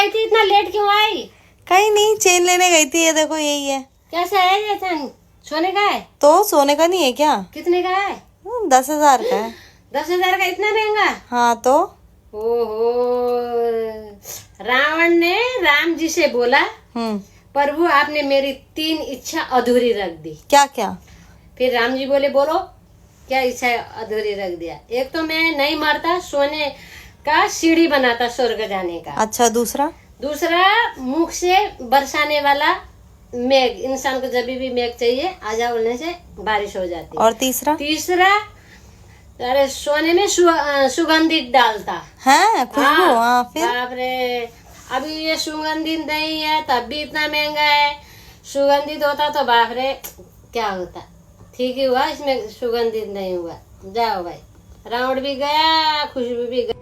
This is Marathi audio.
गई थी, इतना लेट क्यों आई? कहीं नहीं, चेन लेने गई थी। ये देखो यही है। कैसा है ये चैन? सोने का है? तो सोने का नहीं है क्या? कितने का है? 10,000 का है। 10,000 का? इतना महंगा? हाँ तो ओहो, रावण ने राम जी से बोला, प्रभु आपने मेरी 3 इच्छा अधूरी रख दी। क्या क्या? फिर राम जी बोले, बोलो क्या इच्छा अधूरी रख दिया? एक तो मैं नहीं मरता, सोने का सीढ़ी बनाता स्वर्ग जाने का। अच्छा, दूसरा? दूसरा, मुख से बरसाने वाला मेघ, इंसान को जब भी मेघ चाहिए आजा बोलने से बारिश हो जाती। और तीसरा? तीसरा, अरे सोने में सुगंधित डालता है खुशबू। हाँ फिर? बाप रे, अभी ये सुगंधित नहीं है तब भी इतना महंगा है। सुगंधित होता तो बाप रे क्या होता। ठीक ही हुआ इसमें सुगंधित नहीं हुआ। जाओ भाई, रावण भी गया, खुशबू भी गया।